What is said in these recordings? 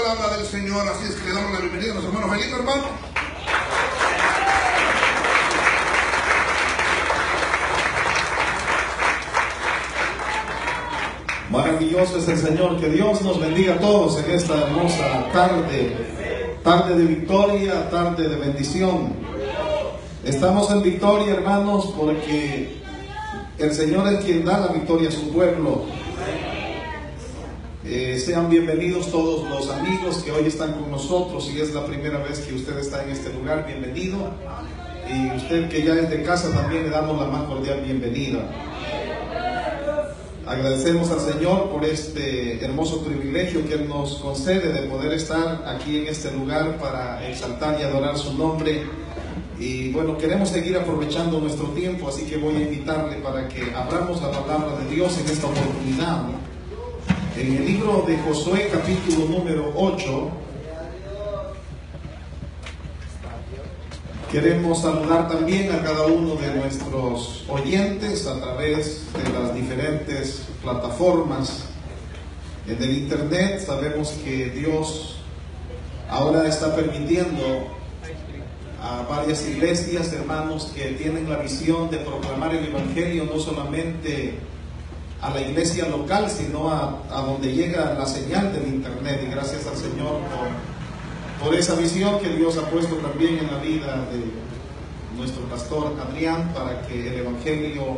palabra del Señor, así es que le damos la bienvenida a los hermanos Felipe, hermano. Maravilloso es el Señor, que Dios nos bendiga a todos en esta hermosa tarde, tarde de victoria, tarde de bendición. Estamos en victoria, hermanos, porque el Señor es quien da la victoria a su pueblo. Sean bienvenidos todos los amigos que hoy están con nosotros. Si es la primera vez que usted está en este lugar, bienvenido. Y usted que ya es de casa, también le damos la más cordial bienvenida. Agradecemos al Señor por este hermoso privilegio que Él nos concede de poder estar aquí en este lugar para exaltar y adorar su nombre. Y bueno, queremos seguir aprovechando nuestro tiempo, así que voy a invitarle para que abramos la palabra de Dios en esta oportunidad. En el libro de Josué, capítulo número 8, queremos saludar también a cada uno de nuestros oyentes a través de las diferentes plataformas en el internet. Sabemos que Dios ahora está permitiendo a varias iglesias, hermanos, que tienen la visión de proclamar el Evangelio no solamente a la iglesia local, sino a donde llega la señal del internet. Y gracias al Señor por esa visión que Dios ha puesto también en la vida de nuestro pastor Adrián, para que el Evangelio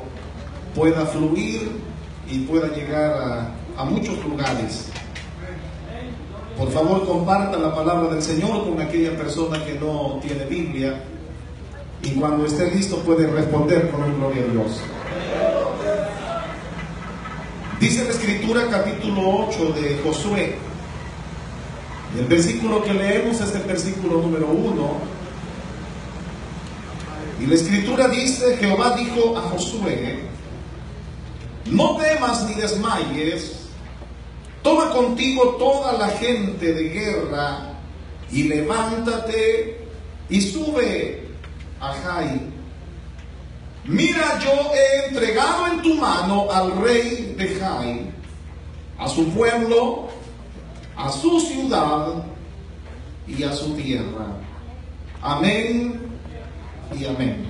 pueda fluir y pueda llegar a muchos lugares. Por favor, comparta la palabra del Señor con aquella persona que no tiene Biblia, y cuando esté listo puede responder con gloria a Dios. Dice la Escritura, capítulo 8 de Josué. El versículo que leemos es el versículo número 1. Y la Escritura dice: Jehová dijo a Josué: no temas ni desmayes, toma contigo toda la gente de guerra y levántate y sube a Jai. Mira, yo he entregado en tu mano al rey de Jai, a su pueblo, a su ciudad y a su tierra. Amén y amén.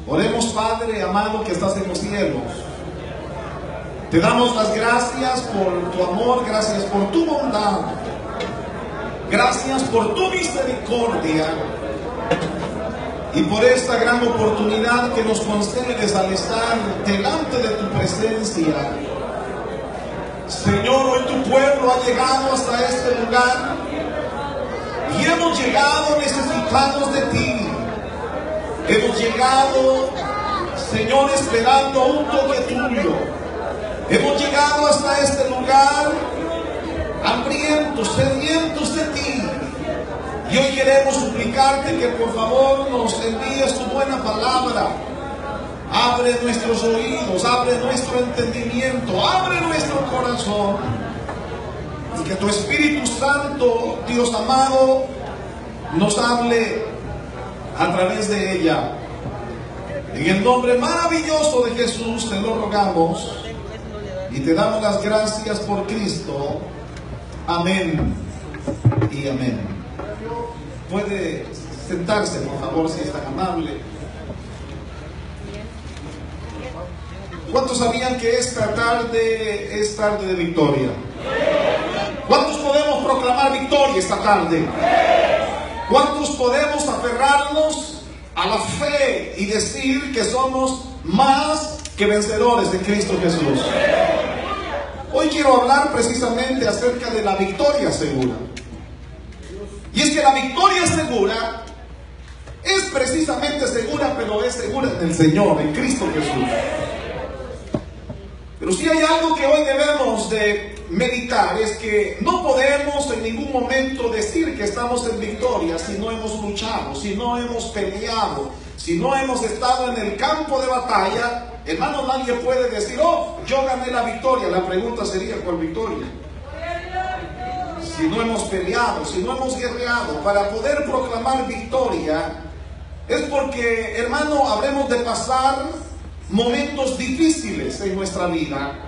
Oremos. Padre amado que estás en los cielos, te damos las gracias por tu amor, gracias por tu bondad, gracias por tu misericordia y por esta gran oportunidad que nos concedes al estar delante de tu presencia. Señor, hoy tu pueblo ha llegado hasta este lugar y hemos llegado necesitados de ti. Hemos llegado, Señor, esperando un toque tuyo. Hemos llegado hasta este lugar hambrientos, sedientos de ti. Y hoy queremos suplicarte que por favor nos envíes tu buena palabra. Abre nuestros oídos, abre nuestro entendimiento, abre nuestro corazón. Y que tu Espíritu Santo, Dios amado, nos hable a través de ella. En el nombre maravilloso de Jesús te lo rogamos y te damos las gracias por Cristo. Amén y amén. Puede sentarse, por favor, si es tan amable. ¿Cuántos sabían que esta tarde es tarde de victoria? ¿Cuántos podemos proclamar victoria esta tarde? ¿Cuántos podemos aferrarnos a la fe y decir que somos más que vencedores de Cristo Jesús? Hoy quiero hablar precisamente acerca de la victoria segura. Y es que la victoria segura es precisamente segura, pero es segura en el Señor, en Cristo Jesús. Pero si hay algo que hoy debemos de meditar, es que no podemos en ningún momento decir que estamos en victoria si no hemos luchado, si no hemos peleado, si no hemos estado en el campo de batalla. Hermano, nadie puede decir: oh, yo gané la victoria. La pregunta sería: ¿cuál victoria? Si no hemos peleado, si no hemos guerreado para poder proclamar victoria, es porque, hermano, habremos de pasar momentos difíciles en nuestra vida.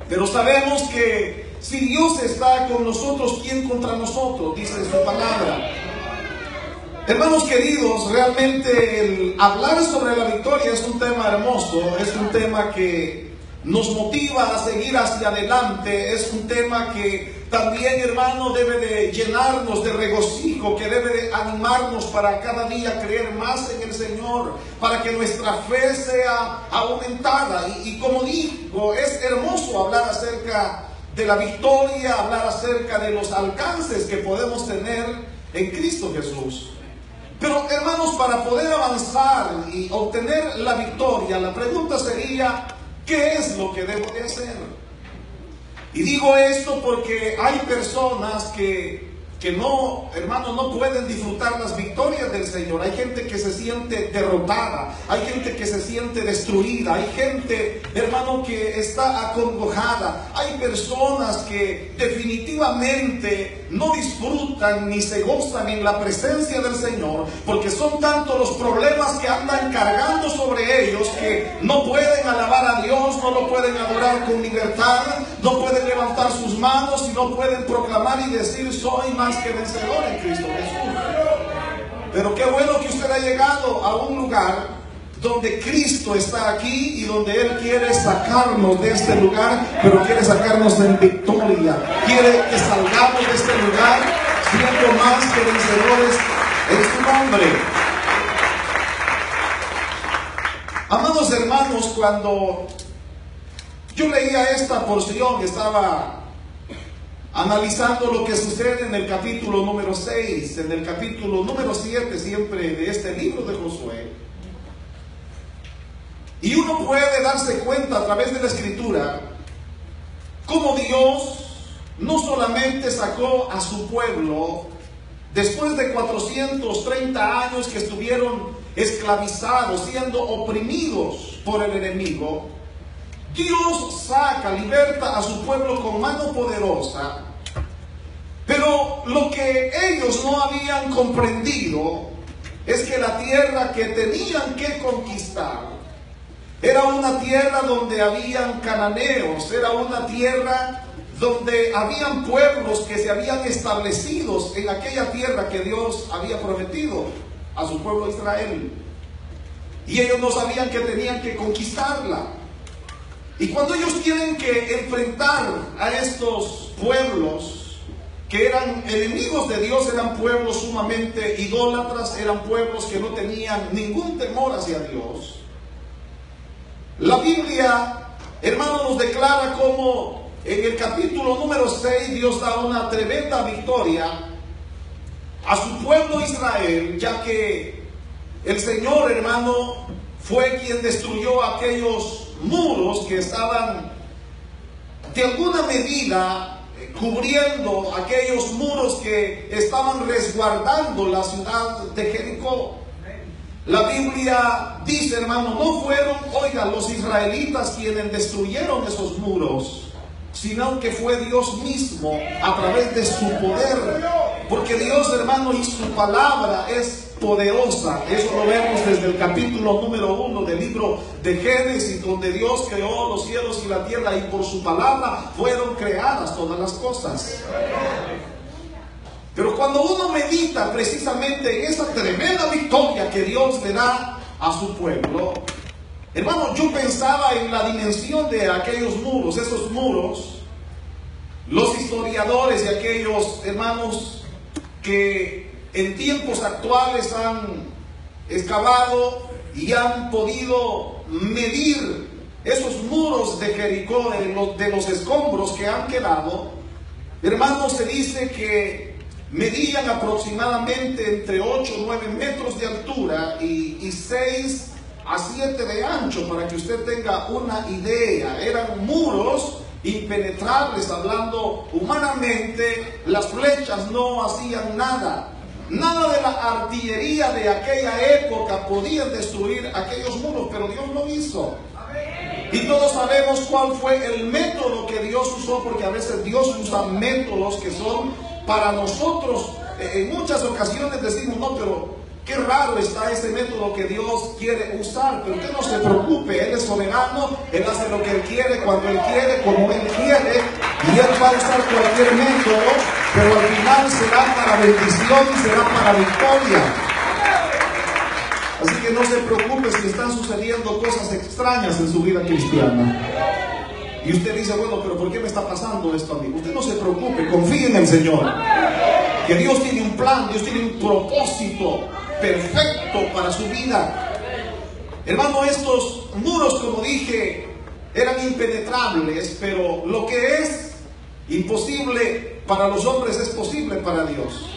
Pero sabemos que si Dios está con nosotros, ¿quién contra nosotros? Dice su palabra. Hermanos queridos, realmente el hablar sobre la victoria es un tema hermoso, es un tema que nos motiva a seguir hacia adelante, es un tema que también, hermano, debe de llenarnos de regocijo, que debe de animarnos para cada día creer más en el Señor, para que nuestra fe sea aumentada. Y como digo, es hermoso hablar acerca de la victoria, hablar acerca de los alcances que podemos tener en Cristo Jesús. Pero hermanos, para poder avanzar y obtener la victoria, la pregunta sería, ¿qué es lo que debo de hacer? Y digo esto porque hay personas que no, hermanos, no pueden disfrutar las victorias del Señor. Hay gente que se siente derrotada, hay gente que se siente destruida, hay gente, hermano, que está acongojada. Hay personas que definitivamente no disfrutan ni se gozan en la presencia del Señor, porque son tantos los problemas que andan cargando sobre ellos que no pueden alabar a Dios, no lo pueden adorar con libertad, no pueden levantar sus manos y no pueden proclamar y decir: soy más que vencedor en Cristo Jesús. Pero qué bueno que usted ha llegado a un lugar donde Cristo está aquí y donde Él quiere sacarnos de este lugar, pero quiere sacarnos en victoria. Quiere que salgamos de este lugar siendo más que vencedores en su nombre. Amados hermanos, cuando yo leía esta porción, estaba analizando lo que sucede en el capítulo número 6, en el capítulo número 7 siempre de este libro de Josué. Y uno puede darse cuenta a través de la escritura cómo Dios no solamente sacó a su pueblo después de 430 años que estuvieron esclavizados, siendo oprimidos por el enemigo. Dios saca, liberta a su pueblo con mano poderosa, pero lo que ellos no habían comprendido es que la tierra que tenían que conquistar era una tierra donde habían cananeos, era una tierra donde habían pueblos que se habían establecido en aquella tierra que Dios había prometido a su pueblo Israel. Y ellos no sabían que tenían que conquistarla. Y cuando ellos tienen que enfrentar a estos pueblos que eran enemigos de Dios, eran pueblos sumamente idólatras, eran pueblos que no tenían ningún temor hacia Dios. La Biblia, hermano, nos declara cómo en el capítulo número 6 Dios da una tremenda victoria a su pueblo Israel, ya que el Señor, hermano, fue quien destruyó aquellos muros que estaban de alguna medida cubriendo aquellos muros que estaban resguardando la ciudad de Jericó. La Biblia dice, hermano, no fueron, oigan, los israelitas quienes destruyeron esos muros, sino que fue Dios mismo a través de su poder. Porque Dios, hermano, y su palabra es poderosa. Eso lo vemos desde el capítulo número 1 del libro de Génesis, donde Dios creó los cielos y la tierra, y por su palabra fueron creadas todas las cosas. Pero cuando uno medita precisamente en esa tremenda victoria que Dios le da a su pueblo, hermano, yo pensaba en la dimensión de aquellos muros. Esos muros, los historiadores y aquellos hermanos que en tiempos actuales han excavado y han podido medir esos muros de Jericó, de los escombros que han quedado, hermanos, se dice que medían aproximadamente entre 8 o 9 metros de altura y 6 a 7 de ancho, para que usted tenga una idea. Eran muros impenetrables, hablando humanamente. Las flechas no hacían nada. Nada de la artillería de aquella época podía destruir aquellos muros, pero Dios lo hizo. Y todos sabemos cuál fue el método que Dios usó, porque a veces Dios usa métodos que son para nosotros. En muchas ocasiones decimos, no, pero qué raro está ese método que Dios quiere usar. Pero usted no se preocupe, Él es soberano, Él hace lo que Él quiere, cuando Él quiere, como Él quiere. Y Él va a usar cualquier método, pero al final será para bendición y será para victoria. Así que no se preocupe si están sucediendo cosas extrañas en su vida cristiana. Y usted dice, bueno, pero ¿por qué me está pasando esto a mí? Usted no se preocupe, confíe en el Señor. Que Dios tiene un plan, Dios tiene un propósito perfecto para su vida. Hermano, estos muros, como dije, eran impenetrables, pero lo que es imposible para los hombres es posible para Dios.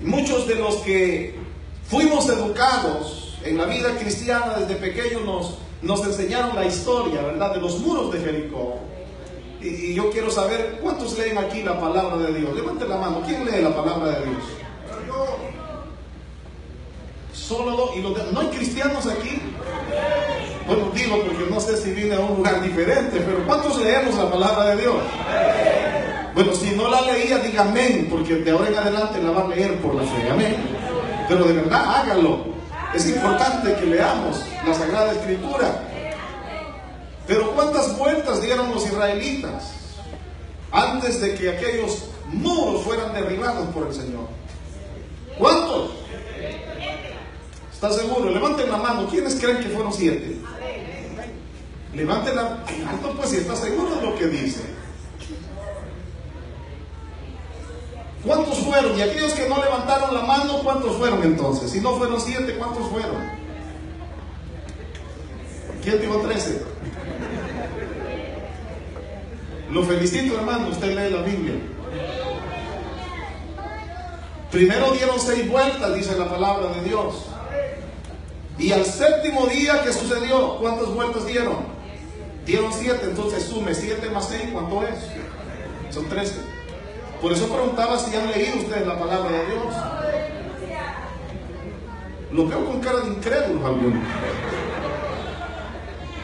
Muchos de los que fuimos educados en la vida cristiana desde pequeños nos enseñaron la historia, ¿verdad?, de los muros de Jericó. Y yo quiero saber, ¿cuántos leen aquí la palabra de Dios? Levanten la mano, ¿quién lee la palabra de Dios? Solo dos. ¿No hay cristianos aquí? Bueno, digo porque no sé si vine a un lugar diferente, pero ¿cuántos leemos la palabra de Dios? Bueno, si no la leía, diga amén, porque de ahora en adelante la va a leer por la fe, amén. Pero de verdad, hágalo. Es importante que leamos la Sagrada Escritura. Pero ¿cuántas vueltas dieron los israelitas antes de que aquellos muros fueran derribados por el Señor? ¿Cuántos? ¿Está seguro? Levanten la mano. ¿Quiénes creen que fueron 7? Levanten la mano, pues, si está seguro de lo que dice. ¿Cuántos fueron? Y aquellos que no levantaron la mano, ¿cuántos fueron entonces? Si no fueron 7, ¿cuántos fueron? ¿Quién dijo 13? Lo felicito, hermano, usted lee la Biblia. Primero dieron 6 vueltas, dice la palabra de Dios. Y al 7º día, ¿qué sucedió? ¿Cuántas vueltas dieron? Dieron 7, entonces sume 7 más 6, ¿cuánto es? Son 13. Por eso preguntaba si han leído ustedes la palabra de Dios. Lo veo con cara de incrédulo algunos.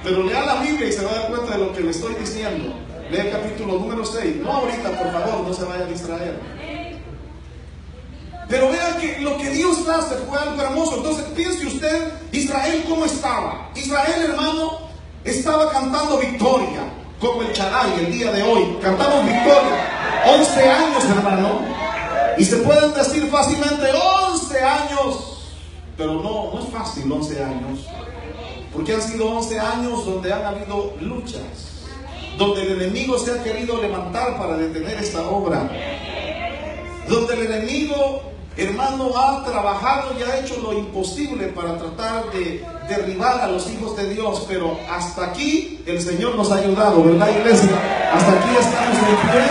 Pero lea la Biblia y se va a dar cuenta de lo que le estoy diciendo. Lea el capítulo número 6. No ahorita, por favor, no se vaya a distraer. Pero vean que lo que Dios hace fue algo hermoso. Entonces piense usted, Israel, ¿cómo estaba? Israel, hermano, estaba cantando victoria, como el Shaddai el día de hoy. Cantamos victoria. 11 años, hermano. Y se pueden decir fácilmente 11 años. Pero no es fácil 11 años. Porque han sido 11 años donde han habido luchas, donde el enemigo se ha querido levantar para detener esta obra, donde el enemigo, hermano, ha trabajado y ha hecho lo imposible para tratar de derribar a los hijos de Dios. Pero hasta aquí el Señor nos ha ayudado, ¿verdad, iglesia? Hasta aquí estamos en pie,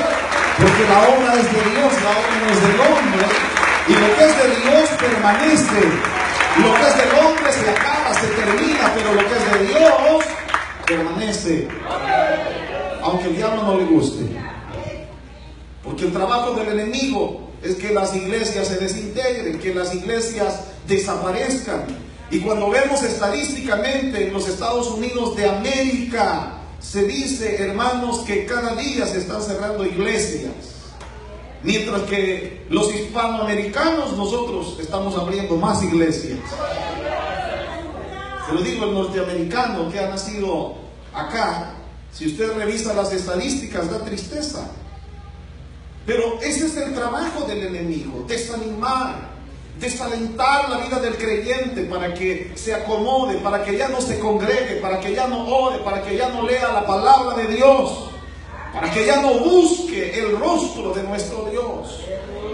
porque la obra es de Dios, la obra no es del hombre. Y lo que es de Dios permanece. Lo que es del hombre se acaba, se termina, pero lo que es de Dios permanece. Aunque el diablo no le guste. Porque el trabajo del enemigo es que las iglesias se desintegren, que las iglesias desaparezcan. Y cuando vemos estadísticamente en los Estados Unidos de América, se dice, hermanos, que cada día se están cerrando iglesias. Mientras que los hispanoamericanos, nosotros estamos abriendo más iglesias. Se lo digo al norteamericano que ha nacido acá. Si usted revisa las estadísticas, da tristeza. Pero ese es el trabajo del enemigo: desanimar, desalentar la vida del creyente para que se acomode, para que ya no se congregue, para que ya no ore, para que ya no lea la palabra de Dios, para que ya no busque el rostro de nuestro Dios.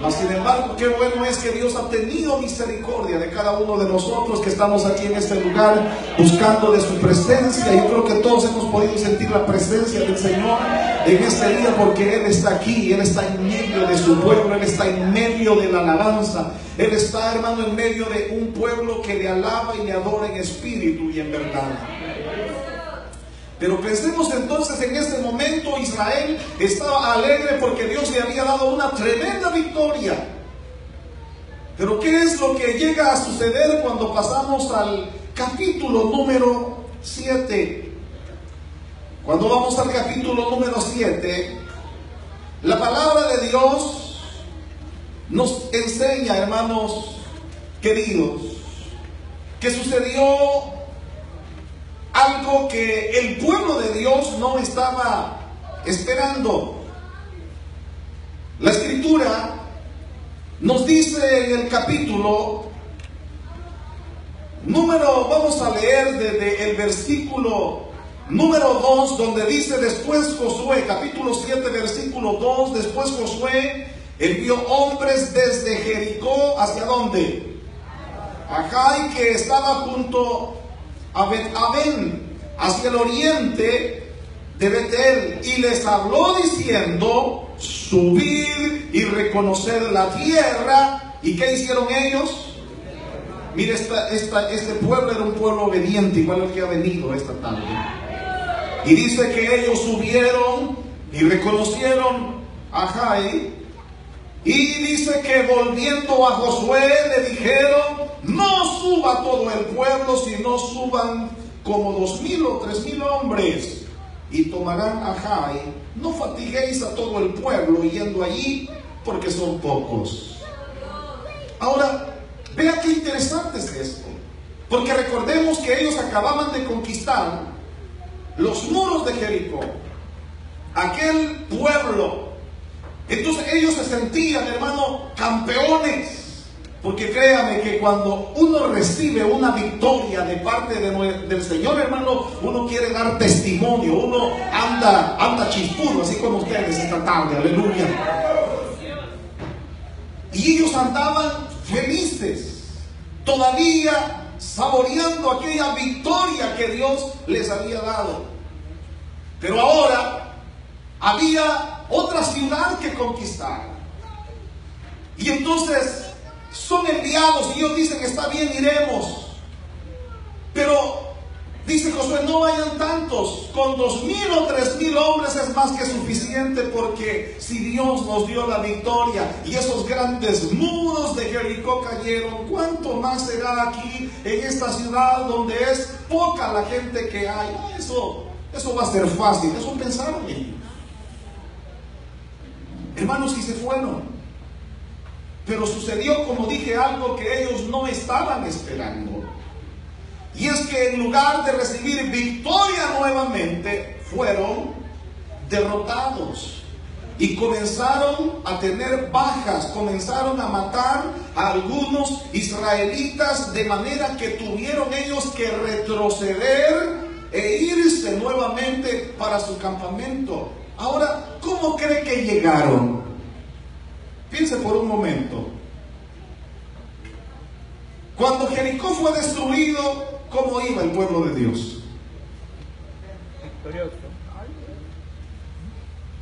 Mas sin embargo, qué bueno es que Dios ha tenido misericordia de cada uno de nosotros que estamos aquí en este lugar buscando de su presencia. Yo creo que todos hemos podido sentir la presencia del Señor en este día, porque Él está aquí, Él está en medio de su pueblo, Él está en medio de la alabanza. Él está, hermano, en medio de un pueblo que le alaba y le adora en espíritu y en verdad. Pero pensemos entonces, en este momento Israel estaba alegre porque Dios le había dado una tremenda victoria. Pero ¿qué es lo que llega a suceder cuando pasamos al capítulo número 7? Cuando vamos al capítulo número 7, la palabra de Dios nos enseña, hermanos queridos, que sucedió algo que el pueblo de Dios no estaba esperando. La escritura nos dice en el capítulo vamos a leer desde el versículo número 2, donde dice: después Josué, capítulo 7, versículo 2, después Josué envió hombres desde Jericó, ¿hacia dónde? A Jai, que estaba junto a Bet-Aven, hacia el oriente de Betel, y les habló diciendo: subir y reconocer la tierra. ¿Y qué hicieron ellos? Mire, este pueblo era un pueblo obediente, igual al que ha venido esta tarde. Y dice que ellos subieron y reconocieron a Jai. Y dice que volviendo a Josué le dijeron: no suba todo el pueblo, sino suban como 2,000 o 3,000 hombres, y tomarán a Jai. No fatiguéis a todo el pueblo yendo allí, porque son pocos. Ahora, vea qué interesante es esto, porque recordemos que ellos acababan de conquistar los muros de Jericó, aquel pueblo. Entonces ellos se sentían, hermano, campeones. Porque créame que cuando uno recibe una victoria de parte del Señor, hermano, uno quiere dar testimonio, uno anda chispudo, así como ustedes esta tarde, aleluya. Y ellos andaban felices, todavía saboreando aquella victoria que Dios les había dado. Pero ahora había otra ciudad que conquistar. Y entonces son enviados y ellos dicen: está bien, iremos. Pero dice Josué: no vayan tantos, con 2,000 o 3,000 hombres es más que suficiente, porque si Dios nos dio la victoria y esos grandes muros de Jericó cayeron, ¿cuánto más será aquí en esta ciudad donde es poca la gente que hay? Eso va a ser fácil. Eso pensaron ellos, hermanos, y se fueron. Pero sucedió, como dije, algo que ellos no estaban esperando. Y es que en lugar de recibir victoria nuevamente, fueron derrotados. Y comenzaron a tener bajas, comenzaron a matar a algunos israelitas, de manera que tuvieron ellos que retroceder e irse nuevamente para su campamento. Ahora, ¿cómo cree que llegaron? Piense por un momento. Cuando Jericó fue destruido, ¿cómo iba el pueblo de Dios?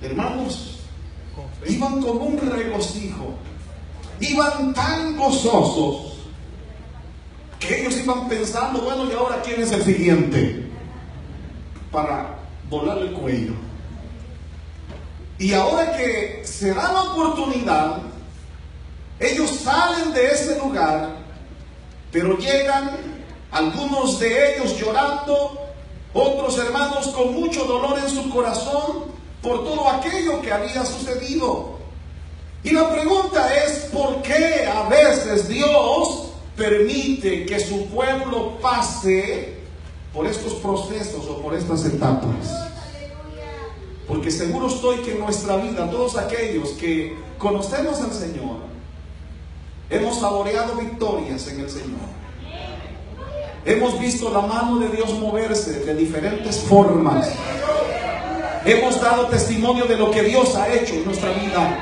Hermanos, iban con un regocijo, iban tan gozosos, que ellos iban pensando: bueno, ¿y ahora quién es el siguiente para volar el cuello? Y ahora que se da la oportunidad, ellos salen de ese lugar, pero llegan algunos de ellos llorando, otros hermanos con mucho dolor en su corazón por todo aquello que había sucedido. Y la pregunta es: ¿por qué a veces Dios permite que su pueblo pase por estos procesos o por estas etapas? Porque seguro estoy que en nuestra vida, todos aquellos que conocemos al Señor, hemos saboreado victorias en el Señor. Hemos visto la mano de Dios moverse de diferentes formas. Hemos dado testimonio de lo que Dios ha hecho en nuestra vida.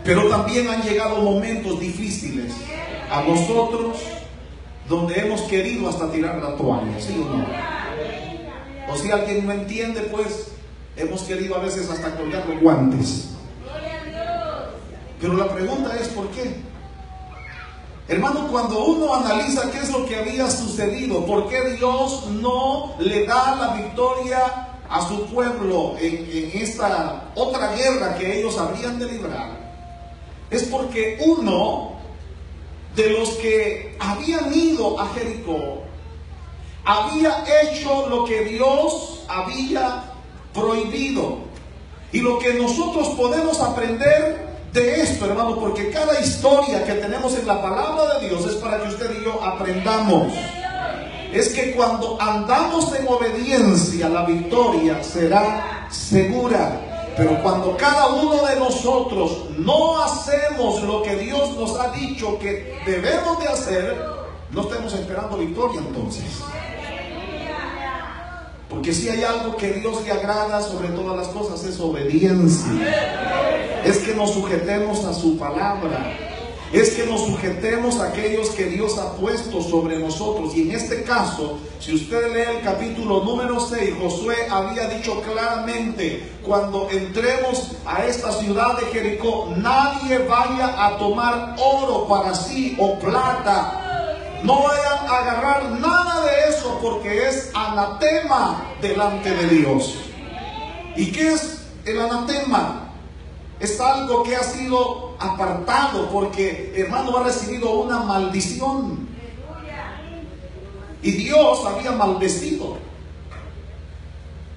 Pero también han llegado momentos difíciles a nosotros, donde hemos querido hasta tirar la toalla, ¿sí o no? O si alguien no entiende, pues hemos querido a veces hasta colgar los guantes. Pero la pregunta es: ¿por qué? Hermano, cuando uno analiza qué es lo que había sucedido, ¿por qué Dios no le da la victoria a su pueblo en esta otra guerra que ellos habrían de librar? Es porque uno de los que habían ido a Jericó había hecho lo que Dios había prohibido. Y lo que nosotros podemos aprender de esto, hermano, porque cada historia que tenemos en la palabra de Dios es para que usted y yo aprendamos, es que cuando andamos en obediencia, la victoria será segura. Pero cuando cada uno de nosotros no hacemos lo que Dios nos ha dicho que debemos de hacer, no estemos esperando victoria entonces. Porque si hay algo que Dios le agrada sobre todas las cosas es obediencia. Es que nos sujetemos a su palabra. Es que nos sujetemos a aquellos que Dios ha puesto sobre nosotros. Y en este caso, si usted lee el capítulo número 6, Josué había dicho claramente: cuando entremos a esta ciudad de Jericó, nadie vaya a tomar oro para sí o plata. No vayan a agarrar nada de eso, porque es anatema delante de Dios. ¿Y qué es el anatema? Es algo que ha sido apartado, porque hermano ha recibido una maldición. Y Dios había maldecido.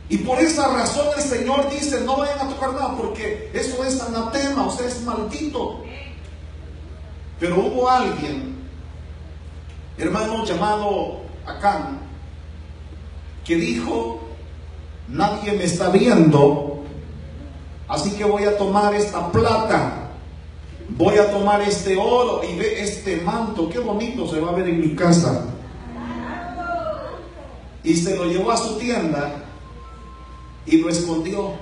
Y por esa razón el Señor dice: no vayan a tocar nada, porque eso es anatema, usted es maldito. Pero hubo alguien, hermano, llamado Acán, que dijo: nadie me está viendo, así que voy a tomar esta plata, voy a tomar este oro, y ve este manto, qué bonito se va a ver en mi casa. Y se lo llevó a su tienda y lo escondió.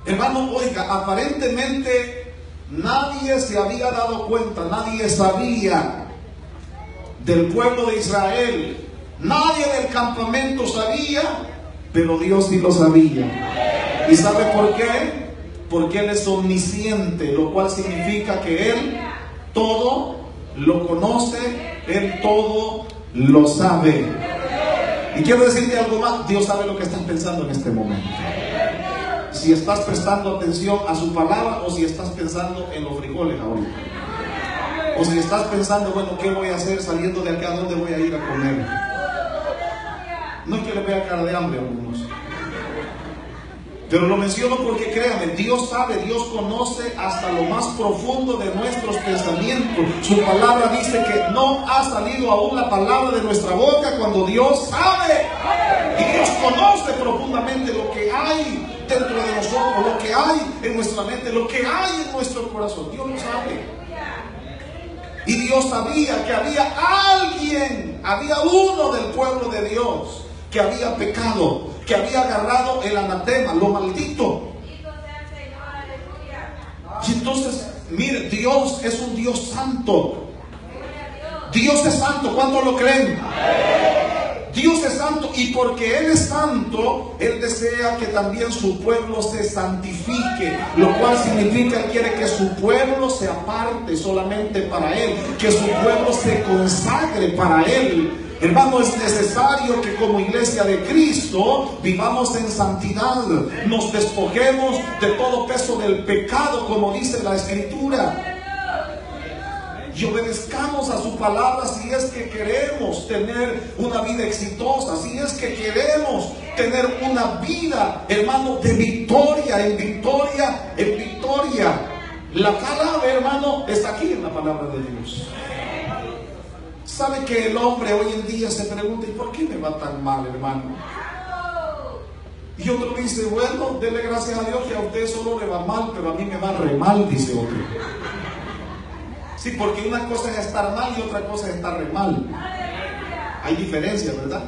Hermano, oiga, aparentemente nadie se había dado cuenta, nadie sabía del pueblo de Israel, nadie del campamento sabía, pero Dios sí lo sabía. ¿Y sabe por qué? Porque Él es omnisciente, lo cual significa que Él todo lo conoce, Él todo lo sabe. Y quiero decirte algo más: Dios sabe lo que estás pensando en este momento. Si estás prestando atención a su palabra, o si estás pensando en los frijoles ahorita, o si estás pensando: bueno, ¿qué voy a hacer saliendo de acá? ¿A dónde voy a ir a comer? No es que le vea cara de hambre a algunos, pero lo menciono porque créanme, Dios sabe, Dios conoce hasta lo más profundo de nuestros pensamientos. Su palabra dice que no ha salido aún la palabra de nuestra boca cuando Dios sabe. Y Dios conoce profundamente lo que hay dentro de nosotros, lo que hay en nuestra mente, lo que hay en nuestro corazón. Dios lo sabe. Y Dios sabía que había alguien, había uno del pueblo de Dios que había pecado, que había agarrado el anatema, lo maldito. Y entonces, mire, Dios es un Dios santo. Dios es santo, ¿cuántos lo creen? Dios es santo, y porque Él es santo, Él desea que también su pueblo se santifique, lo cual significa que quiere que su pueblo se aparte solamente para Él, que su pueblo se consagre para Él. Hermano, es necesario que como iglesia de Cristo vivamos en santidad, nos despojemos de todo peso del pecado, como dice la Escritura, y obedezcamos a su palabra si es que queremos tener una vida exitosa, si es que queremos tener una vida, hermano, de victoria, en victoria, en victoria. La palabra, hermano, está aquí en la palabra de Dios. ¿Sabe que el hombre hoy en día se pregunta: ¿y por qué me va tan mal, hermano? Y otro dice: bueno, dele gracias a Dios que a usted solo le va mal, pero a mí me va re mal, dice otro. Sí, porque una cosa es estar mal y otra cosa es estar re mal. Hay diferencia, ¿verdad?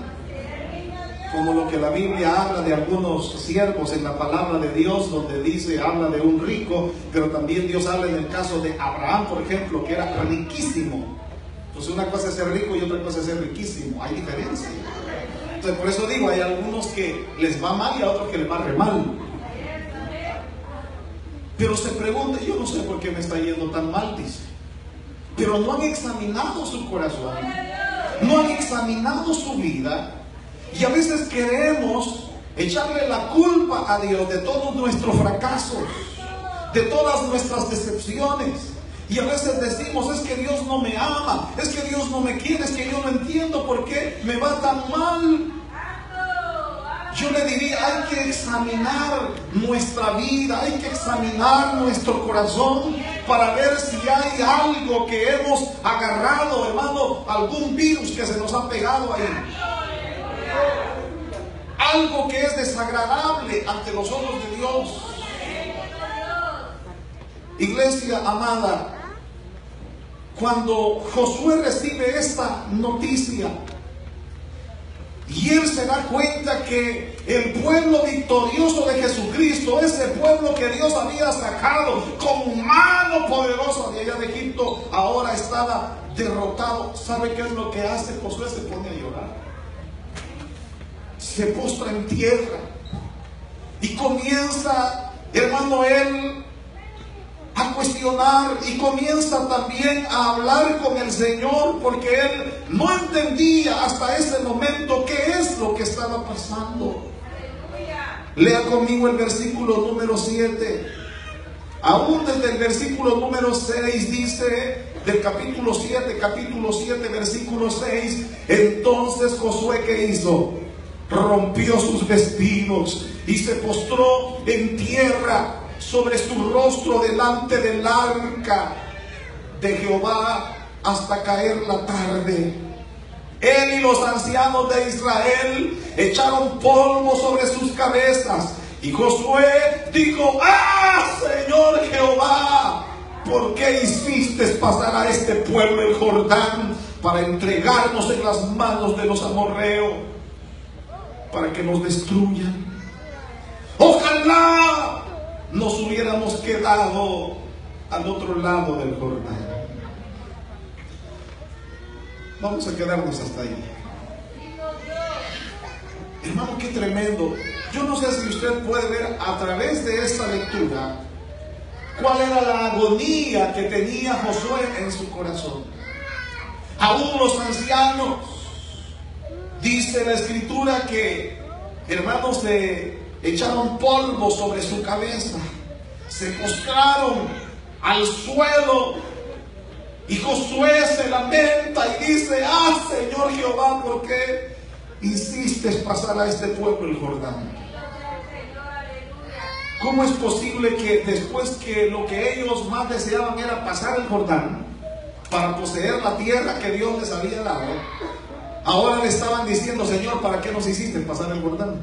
Como lo que la Biblia habla de algunos siervos en la palabra de Dios, donde dice, habla de un rico, pero también Dios habla en el caso de Abraham, por ejemplo, que era riquísimo. Entonces una cosa es ser rico y otra cosa es ser riquísimo. Hay diferencia. Entonces por eso digo, hay algunos que les va mal y a otros que les va re mal. Pero se pregunta: yo no sé por qué me está yendo tan mal, dice. Pero no han examinado su corazón, no han examinado su vida, y a veces queremos echarle la culpa a Dios de todos nuestros fracasos, de todas nuestras decepciones. Y a veces decimos: es que Dios no me ama, es que Dios no me quiere, es que yo no entiendo por qué me va tan mal. Yo le diría: hay que examinar nuestra vida, hay que examinar nuestro corazón para ver si hay algo que hemos agarrado, hermano, algún virus que se nos ha pegado ahí. algo que es desagradable ante los ojos de Dios. Iglesia amada, cuando Josué recibe esta noticia y él se da cuenta que el pueblo victorioso de Jesucristo, ese pueblo que Dios había sacado con mano poderosa de allá de Egipto, ahora estaba derrotado. ¿Sabe qué es lo que hace Josué? Se pone a llorar, se postra en tierra y comienza, hermano, él a cuestionar y comienza también a hablar con el Señor, porque él no entendía hasta ese momento qué es lo que estaba pasando. Lea conmigo el versículo número 7. Aún desde el versículo número 6 dice, del capítulo 7, versículo 6: entonces Josué, ¿qué hizo? Rompió sus vestidos y se postró en tierra sobre su rostro delante del arca de Jehová hasta caer la tarde. Él y los ancianos de Israel echaron polvo sobre sus cabezas. Y Josué dijo: ¡ah, Señor Jehová! ¿Por qué hiciste pasar a este pueblo el Jordán para entregarnos en las manos de los amorreos, para que nos destruyan? Ojalá nos hubiéramos quedado al otro lado del Jordán. Vamos a quedarnos hasta ahí. Hermano, qué tremendo. Yo no sé si usted puede ver a través de esta lectura cuál era la agonía que tenía Josué en su corazón. Aún los ancianos, dice la escritura que, hermanos, se echaron polvo sobre su cabeza, se postraron al suelo, y Josué se lamenta y dice: ¡ah, Señor Jehová! ¿Por qué hiciste pasar a este pueblo el Jordán? ¿Cómo es posible que después que lo que ellos más deseaban era pasar el Jordán para poseer la tierra que Dios les había dado, ahora le estaban diciendo: Señor, ¿para qué nos hiciste pasar el Jordán?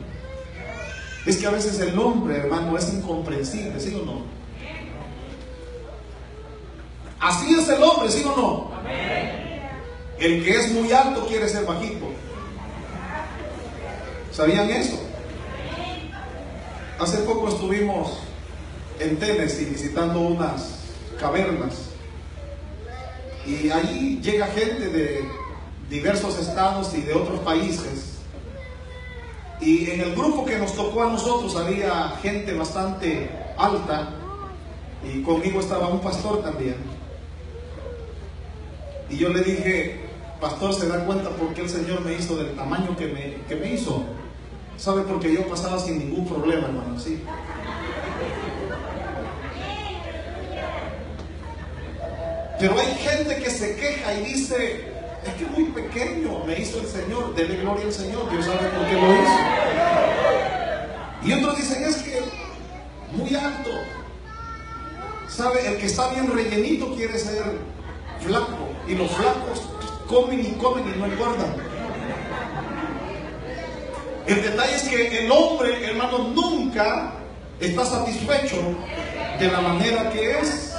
Es que a veces el hombre, hermano, es incomprensible, ¿sí o no? Así es el hombre, ¿sí o no? El que es muy alto quiere ser bajito. ¿Sabían eso? Hace poco estuvimos en Tennessee visitando unas cavernas, y allí llega gente de diversos estados y de otros países. Y en el grupo que nos tocó a nosotros había gente bastante alta, y conmigo estaba un pastor también. Y yo le dije: pastor, ¿se da cuenta por qué el Señor me hizo del tamaño que me hizo? ¿Sabe? Porque yo pasaba sin ningún problema, hermano, sí. Pero hay gente que se queja y dice: es que muy pequeño me hizo el Señor. Dele gloria al Señor, Dios sabe por qué lo hizo. Y otros dicen: es que muy alto. ¿Sabe? El que está bien rellenito quiere ser flaco, y los flacos comen y no engordan. El detalle es que el hombre, hermano, nunca está satisfecho de la manera que es.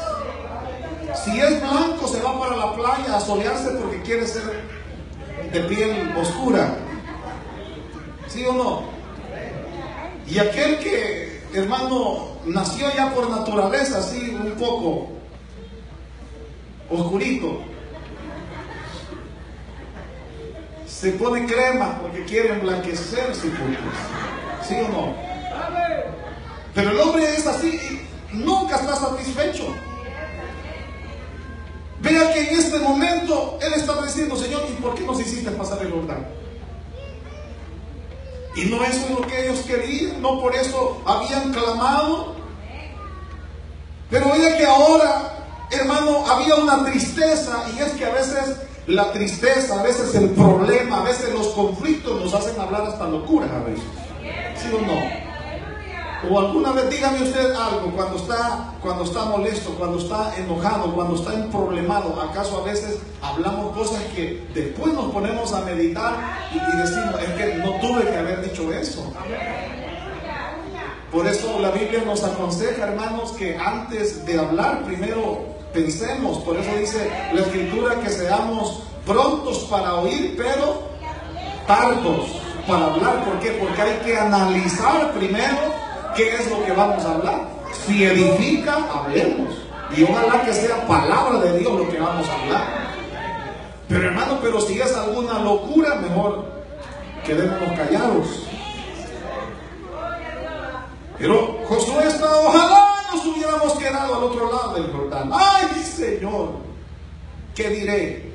Si es blanco, se va para la playa a solearse porque quiere ser de piel oscura, ¿sí o no? Y aquel que, hermano, nació ya por naturaleza así un poco oscurito, se pone crema porque quiere emblanquecer su piel, ¿sí o no? Pero el hombre es así y nunca está satisfecho. Vea que en este momento él estaba diciendo: Señor, ¿y por qué nos hiciste pasar el Jordán? Y no eso es lo que ellos querían, no por eso habían clamado. Pero vea que ahora, hermano, había una tristeza, y es que a veces la tristeza, a veces el problema, a veces los conflictos nos hacen hablar hasta locuras a veces, ¿sí o no? O alguna vez dígame usted algo cuando está molesto, cuando está enojado, cuando está emproblemado. ¿Acaso a veces hablamos cosas que después nos ponemos a meditar y decimos, es que no tuve que haber dicho eso? Por eso la Biblia nos aconseja, hermanos, que antes de hablar primero pensemos. Por eso dice la Escritura que seamos prontos para oír, pero tardos para hablar. ¿Por qué? Porque hay que analizar primero qué es lo que vamos a hablar. Si edifica, hablemos. Y ojalá que sea palabra de Dios lo que vamos a hablar. Pero hermano, si es alguna locura, mejor quedémonos callados. Pero Josué está, ojalá nos hubiéramos quedado al otro lado del Jordán. ¡Ay, Señor! ¿Qué diré?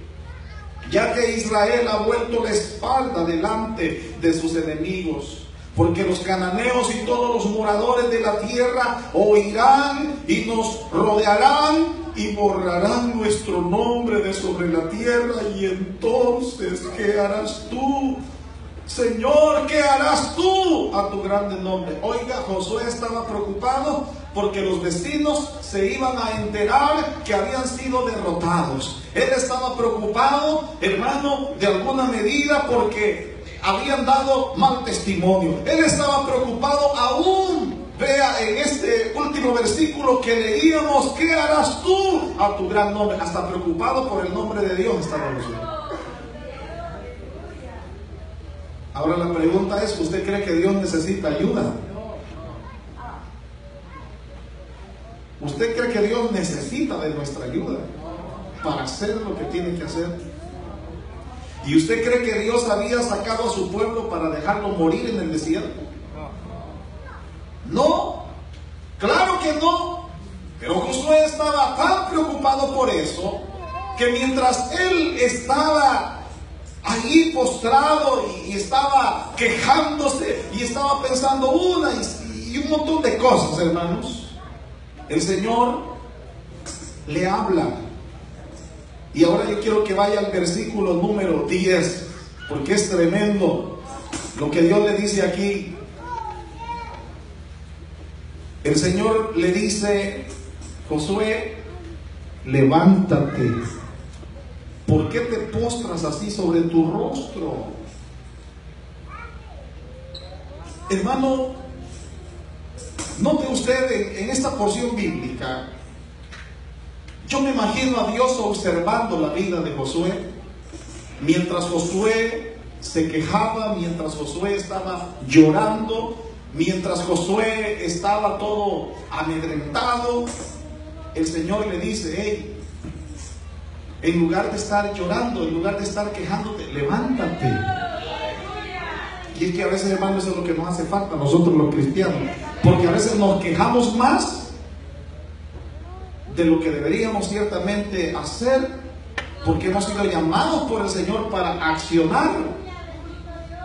Ya que Israel ha vuelto la espalda delante de sus enemigos, porque los cananeos y todos los moradores de la tierra oirán y nos rodearán y borrarán nuestro nombre de sobre la tierra. Y entonces, ¿qué harás tú? Señor, ¿qué harás tú a tu grande nombre? Oiga, Josué estaba preocupado porque los vecinos se iban a enterar que habían sido derrotados. Él estaba preocupado, hermano, de alguna medida porque habían dado mal testimonio. Él estaba preocupado aún. Vea en este último versículo que leíamos, ¿qué harás tú a tu gran nombre? Hasta preocupado por el nombre de Dios estaba Josué. Ahora la pregunta es, ¿usted cree que Dios necesita ayuda? ¿Usted cree que Dios necesita de nuestra ayuda para hacer lo que tiene que hacer? ¿Y usted cree que Dios había sacado a su pueblo para dejarlo morir en el desierto? No, claro que no. Pero Josué estaba tan preocupado por eso, que mientras él estaba allí postrado y estaba quejándose y estaba pensando una y un montón de cosas, hermanos, el Señor le habla. Y ahora yo quiero que vaya al versículo número 10, porque es tremendo lo que Dios le dice aquí. El Señor le dice, Josué, levántate. ¿Por qué te postras así sobre tu rostro? Hermano, note usted en esta porción bíblica, yo me imagino a Dios observando la vida de Josué, mientras Josué se quejaba, mientras Josué estaba llorando, mientras Josué estaba todo amedrentado. El Señor le dice, hey, en lugar de estar llorando, en lugar de estar quejándote, levántate. Y es que a veces, hermano, eso es lo que nos hace falta a nosotros los cristianos, porque a veces nos quejamos más de lo que deberíamos ciertamente hacer, porque hemos sido llamados por el Señor para accionar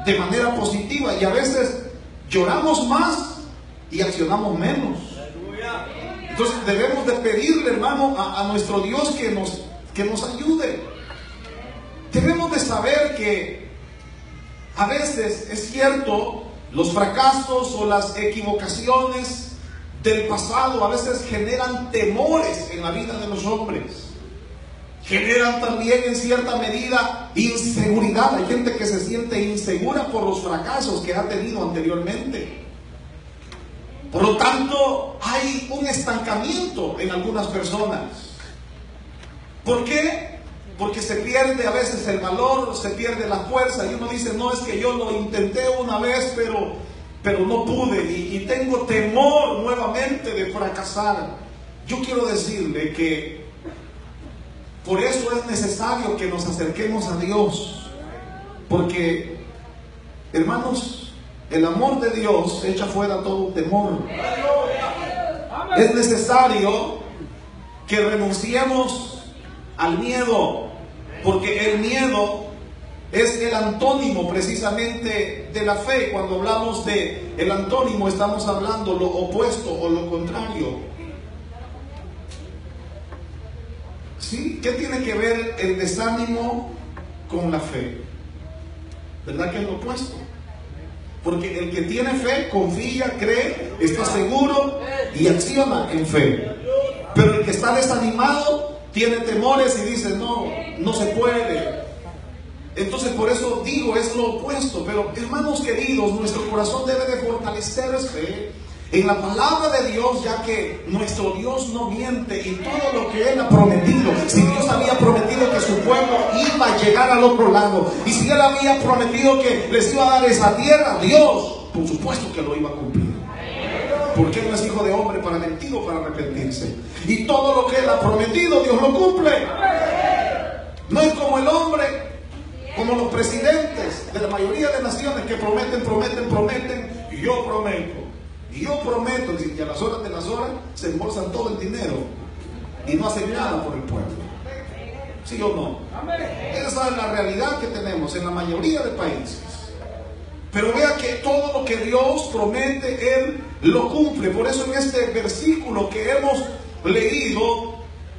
de manera positiva, y a veces lloramos más y accionamos menos. Entonces debemos de pedirle, hermano, a nuestro Dios que nos ayude. Debemos de saber que a veces, es cierto, los fracasos o las equivocaciones del pasado a veces generan temores en la vida de los hombres. Generan también en cierta medida inseguridad. Hay gente que se siente insegura por los fracasos que ha tenido anteriormente. Por lo tanto, hay un estancamiento en algunas personas. ¿Por qué? Porque se pierde a veces el valor, se pierde la fuerza, y uno dice, no, es que yo lo intenté una vez, pero no pude, y tengo temor nuevamente de fracasar. Yo quiero decirle que por eso es necesario que nos acerquemos a Dios, porque, hermanos, el amor de Dios echa fuera todo temor. Es necesario que renunciemos al miedo, porque el miedo es el antónimo precisamente de la fe. Cuando hablamos de el antónimo, estamos hablando lo opuesto o lo contrario. ¿Sí? ¿Qué tiene que ver el desánimo con la fe? ¿Verdad que es lo opuesto? Porque el que tiene fe, confía, cree, está seguro y acciona en fe. Pero el que está desanimado, tiene temores y dice, no se puede. Entonces por eso digo, es lo opuesto. Pero hermanos queridos, nuestro corazón debe de fortalecerse en la palabra de Dios, ya que nuestro Dios no miente y todo lo que Él ha prometido. Si Dios había prometido que su pueblo iba a llegar al otro lado, y si Él había prometido que les iba a dar esa tierra, Dios, por supuesto que lo iba a cumplir. Porque Él no es hijo de hombre para mentir o para arrepentirse. Y todo lo que Él ha prometido, Dios lo cumple. No es como el hombre, como los presidentes de la mayoría de naciones que prometen, y yo prometo. Y yo prometo, y a las horas de las horas se embolsan todo el dinero y no hacen nada por el pueblo. ¿Sí o no? Esa es la realidad que tenemos en la mayoría de países. Pero vea que todo lo que Dios promete, Él lo cumple. Por eso en este versículo que hemos leído,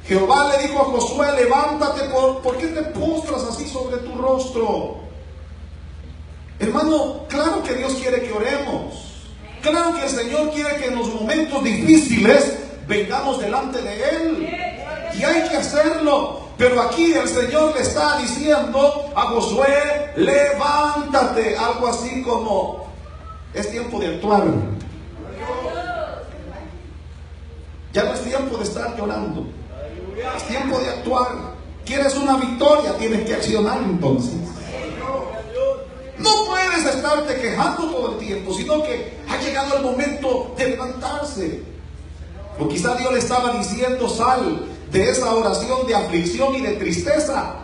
Jehová le dijo a Josué, levántate, ¿por qué te postras así sobre tu rostro? Hermano, claro que Dios quiere que oremos. Claro que el Señor quiere que en los momentos difíciles vengamos delante de Él. Y hay que hacerlo. Pero aquí el Señor le está diciendo a Josué, levántate. Algo así como, es tiempo de actuar. Ya no es tiempo de estar llorando. Es tiempo de actuar. ¿Quieres una victoria? Tienes que accionar entonces. No puedes estarte quejando todo el tiempo, sino que ha llegado el momento de levantarse. O quizá Dios le estaba diciendo, sal de esa oración de aflicción y de tristeza.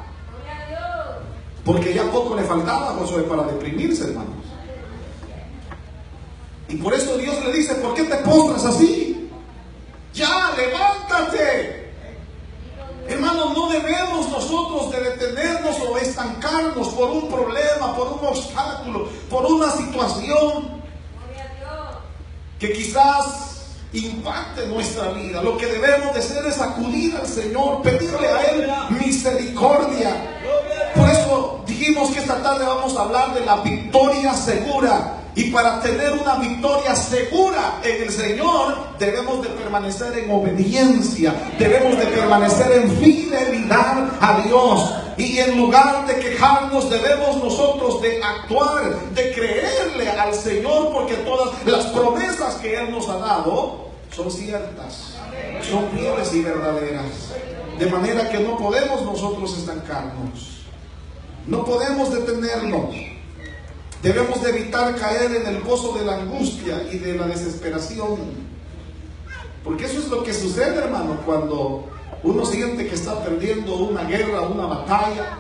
Porque ya poco le faltaba a Josué para deprimirse, hermanos. Y por eso Dios le dice, ¿por qué te postras así? Ya, levántate. Hermanos, no debemos nosotros de detenernos o estancarnos por un problema, por un obstáculo, por una situación que quizás impacte nuestra vida. Lo que debemos de hacer es acudir al Señor, pedirle a Él misericordia. Por eso dijimos que esta tarde vamos a hablar de la victoria segura. Y para tener una victoria segura en el Señor, debemos de permanecer en obediencia, debemos de permanecer en fidelidad a Dios. Y en lugar de quejarnos, debemos nosotros de actuar, de creerle al Señor, porque todas las promesas que Él nos ha dado son ciertas, son fieles y verdaderas. De manera que no podemos nosotros estancarnos, no podemos detenernos. Debemos de evitar caer en el pozo de la angustia y de la desesperación. Porque eso es lo que sucede, hermano, cuando uno siente que está perdiendo una guerra, una batalla.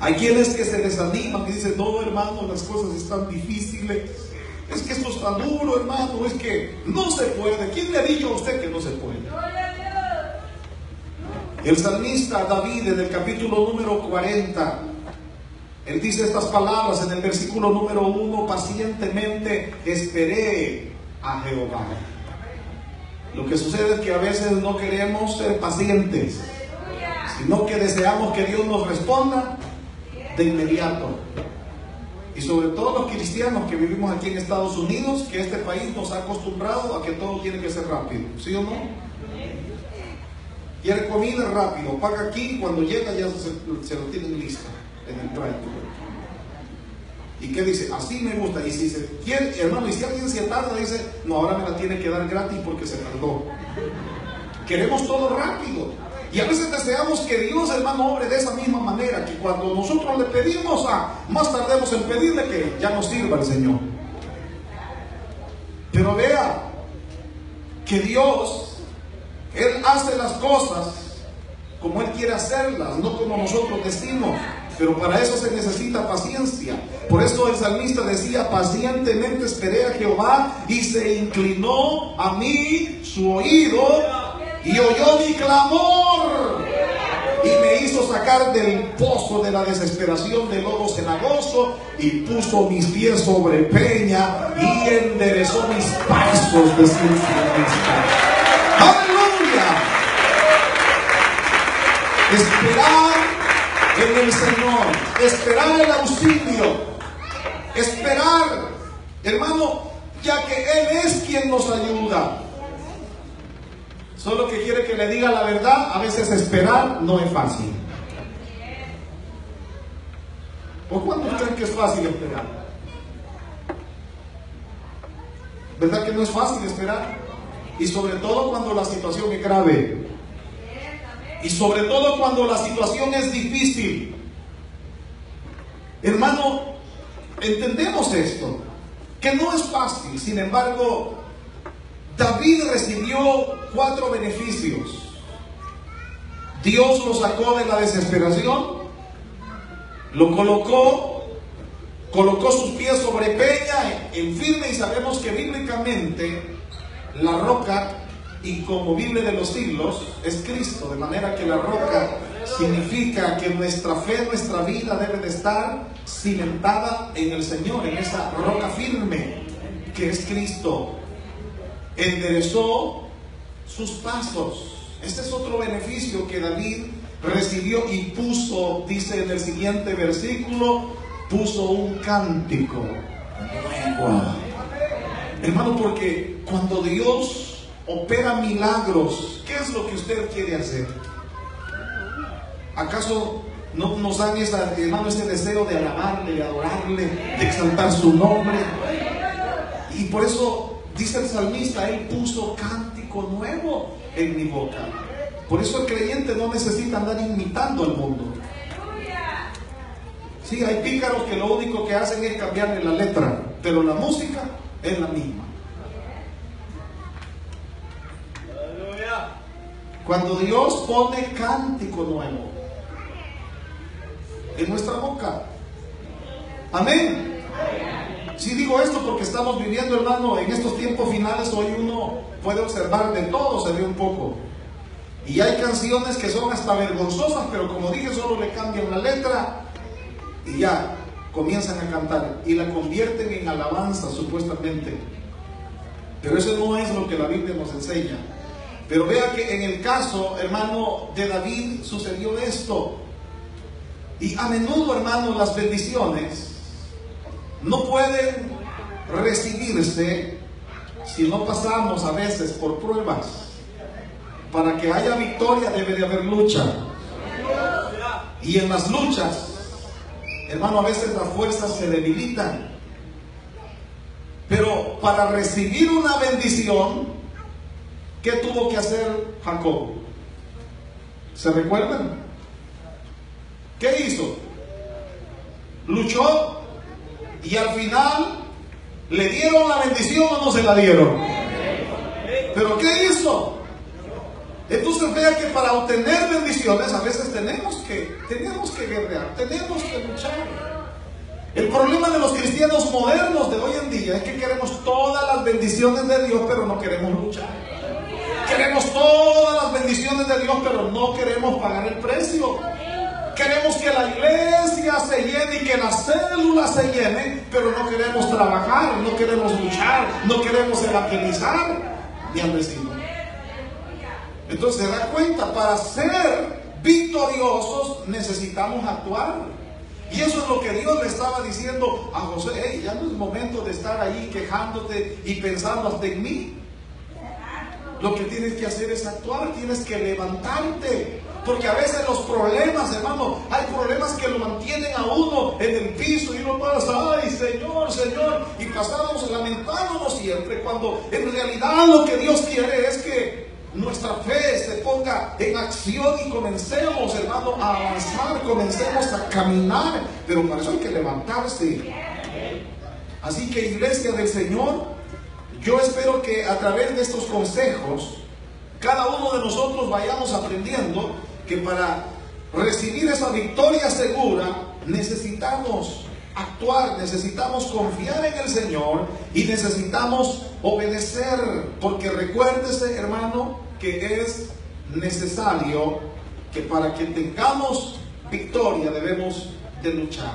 Hay quienes que se desaniman y dicen, no, hermano, las cosas están difíciles. Es que esto está duro, hermano, es que no se puede. ¿Quién le ha dicho a usted que no se puede? El salmista David, en el capítulo número 40, él dice estas palabras en el versículo número 1, pacientemente esperé a Jehová. Lo que sucede es que a veces no queremos ser pacientes, sino que deseamos que Dios nos responda de inmediato. Y sobre todo los cristianos que vivimos aquí en Estados Unidos, que este país nos ha acostumbrado a que todo tiene que ser rápido, ¿sí o no? Quiere comida rápido, paga aquí, cuando llega ya se lo tienen lista en el drive-thru. ¿Y qué dice? Así me gusta. Y si se quiere, hermano, y si alguien se tarda, dice, no, ahora me la tiene que dar gratis porque se tardó. Queremos todo rápido. Y a veces deseamos que Dios, hermano, obre de esa misma manera, que cuando nosotros le pedimos, más tardemos en pedirle, que ya nos sirva el Señor. Pero vea que Dios, Él hace las cosas como Él quiere hacerlas, no como nosotros decimos. Pero para eso se necesita paciencia. Por eso el salmista decía, pacientemente esperé a Jehová y se inclinó a mí su oído y oyó mi clamor y me hizo sacar del pozo de la desesperación, del lodo cenagoso, y puso mis pies sobre peña y enderezó mis pasos, decía el salmista. ¡Aleluya! Esperar en el Señor, esperar el auxilio, Esperar, hermano, ya que Él es quien nos ayuda. Solo que quiere que le diga la verdad, a veces esperar no es fácil. ¿O cuántos creen que es fácil esperar? ¿Verdad que no es fácil esperar? Y sobre todo cuando la situación es grave. Y sobre todo cuando la situación es difícil. Hermano, entendemos esto, que no es fácil. Sin embargo, David recibió 4 beneficios. Dios lo sacó de la desesperación, lo colocó sus pies sobre peña en firme, y sabemos que bíblicamente la roca, y como Biblia de los siglos, es Cristo, de manera que la roca significa que nuestra fe, nuestra vida debe de estar cimentada en el Señor, en esa roca firme que es Cristo. Enderezó sus pasos. Este es otro beneficio que David recibió, y puso, dice en el siguiente versículo, puso un cántico nuevo. Hermano, porque cuando Dios opera milagros, ¿qué es lo que usted quiere hacer? ¿Acaso no nos dan hermano, ese deseo de alabarle, de adorarle, de exaltar su nombre? Y por eso dice el salmista, Él puso cántico nuevo en mi boca. Por eso el creyente no necesita andar imitando al mundo. Sí, hay pícaros que lo único que hacen es cambiarle la letra, pero la música es la misma. Cuando Dios pone cántico nuevo en nuestra boca, amén. Sí digo esto porque estamos viviendo, hermano, en estos tiempos finales. Hoy uno puede observar de todo, se ve un poco. Y hay canciones que son hasta vergonzosas, pero como dije, solo le cambian la letra y ya comienzan a cantar y la convierten en alabanza supuestamente. Pero eso no es lo que la Biblia nos enseña. Pero vea que en el caso, hermano, de David sucedió esto. Y a menudo, hermano, las bendiciones no pueden recibirse si no pasamos a veces por pruebas. Para que haya victoria debe de haber lucha. Y en las luchas, hermano, a veces las fuerzas se debilitan. Pero para recibir una bendición, ¿qué tuvo que hacer Jacob? ¿Se recuerdan? ¿Qué hizo? Luchó, y al final ¿le dieron la bendición o no se la dieron? ¿Pero qué hizo? Entonces vea que para obtener bendiciones a veces tenemos que guerrear, tenemos que luchar. El problema de los cristianos modernos de hoy en día es que queremos todas las bendiciones de Dios, pero no queremos luchar. Queremos todas las bendiciones de Dios, pero no queremos pagar el precio. Queremos que la iglesia se llene y que las células se llenen, pero no queremos trabajar, no queremos luchar, no queremos evangelizar ni al vecino. Entonces se da cuenta, para ser victoriosos necesitamos actuar. Y eso es lo que Dios le estaba diciendo a José. Hey, ya no es momento de estar ahí quejándote y pensando hasta en mí. Lo que tienes que hacer es actuar, tienes que levantarte. Porque a veces los problemas, hermano, hay problemas que lo mantienen a uno en el piso y uno pasa, ay Señor, Señor, y pasamos lamentándonos siempre, cuando en realidad lo que Dios quiere es que nuestra fe se ponga en acción y comencemos, hermano, a avanzar, comencemos a caminar, pero para eso hay que levantarse. Así que, iglesia del Señor, yo espero que a través de estos consejos cada uno de nosotros vayamos aprendiendo que para recibir esa victoria segura necesitamos actuar, necesitamos confiar en el Señor y necesitamos obedecer, porque recuérdese, hermano, que es necesario que para que tengamos victoria debemos de luchar.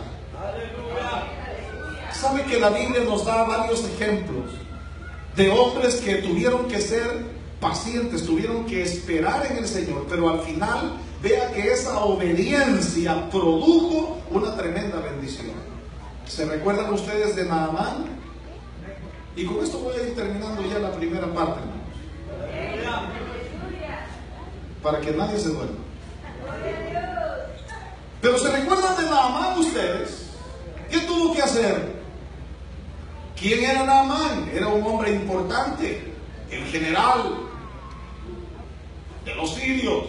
¿Sabe que la Biblia nos da varios ejemplos de hombres que tuvieron que ser pacientes, tuvieron que esperar en el Señor, pero al final vea que esa obediencia produjo una tremenda bendición? ¿Se recuerdan ustedes de Naamán? Y con esto voy a ir terminando ya la primera parte, hermanos, para que nadie se duerma. Pero ¿se recuerdan de Naamán ustedes? ¿Qué tuvo que hacer? ¿Quién era Naamán? Era un hombre importante, el general de los sirios,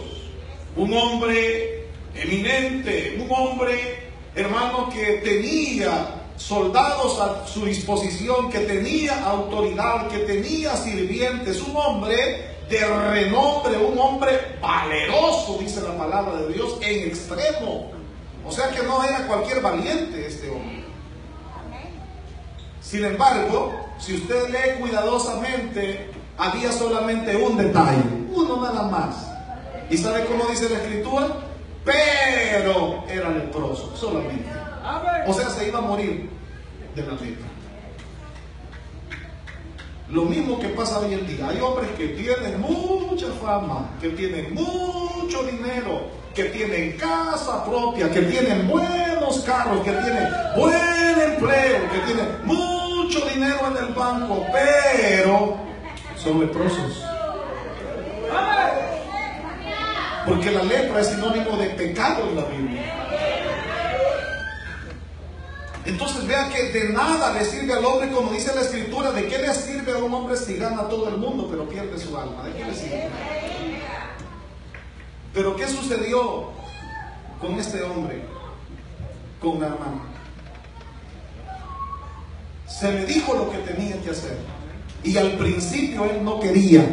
un hombre eminente, un hombre, hermano, que tenía soldados a su disposición, que tenía autoridad, que tenía sirvientes, un hombre de renombre, un hombre valeroso, dice la palabra de Dios, en extremo. O sea que no era cualquier valiente este hombre. Sin embargo, si usted lee cuidadosamente, había solamente un detalle, uno nada más. ¿Y sabe cómo dice la escritura? Pero era leproso, solamente. O sea, se iba a morir de la lepra. Lo mismo que pasa hoy en día. Hay hombres que tienen mucha fama, que tienen mucho dinero, que tienen casa propia, que tienen buenos carros, que tienen buen empleo, que tienen mucho dinero en el banco, pero son leprosos. Porque la lepra es sinónimo de pecado en la Biblia. Entonces vea que de nada le sirve al hombre, como dice la escritura, ¿de qué le sirve a un hombre si gana todo el mundo pero pierde su alma? ¿De qué le sirve? Pero ¿qué sucedió con este hombre? Con Naamán. Se le dijo lo que tenía que hacer. Y al principio él no quería,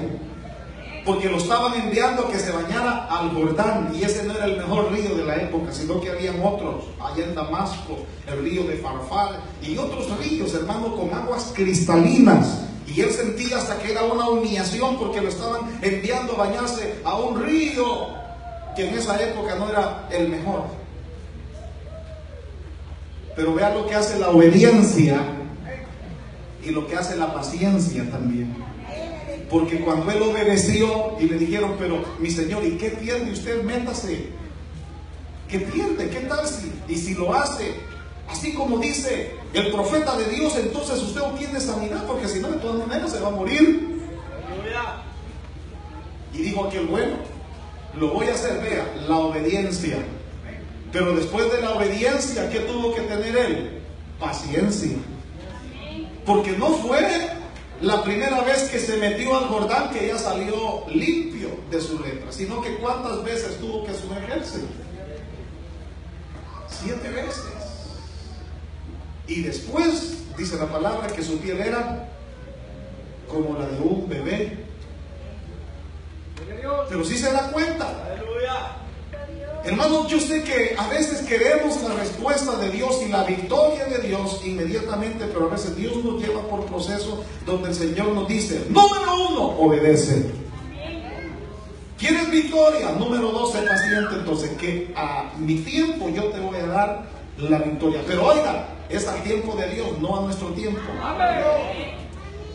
porque lo estaban enviando a que se bañara al Jordán, y ese no era el mejor río de la época, sino que habían otros, allá en Damasco, el río de Farfar, y otros ríos, hermano, con aguas cristalinas. Y él sentía hasta que era una humillación, porque lo estaban enviando a bañarse a un río que en esa época no era el mejor. Pero vea lo que hace la obediencia y lo que hace la paciencia también. Porque cuando él obedeció y le dijeron, pero mi señor, ¿y qué pierde usted? Métase. ¿Qué pierde? ¿Qué tal si? Y si lo hace así como dice el profeta de Dios, entonces usted obtiene sanidad, porque si no, de todas maneras se va a morir. Y dijo aquel, bueno, lo voy a hacer. Vea, la obediencia. Pero después de la obediencia, ¿qué tuvo que tener él? Paciencia. Porque no fue la primera vez que se metió al Jordán que ya salió limpio de su lepra, sino que cuántas veces tuvo que sumergerse. 7 veces. Y después dice la palabra que su piel era como la de un bebé. Pero si se da cuenta, hermanos, yo sé que a veces queremos la respuesta de Dios y la victoria de Dios inmediatamente, pero a veces Dios nos lleva por procesos donde el Señor nos dice, número 1, obedece. ¿Quieres victoria? Número 2, sé paciente. Entonces, que a mi tiempo yo te voy a dar la victoria. Pero oiga, es al tiempo de Dios, no a nuestro tiempo.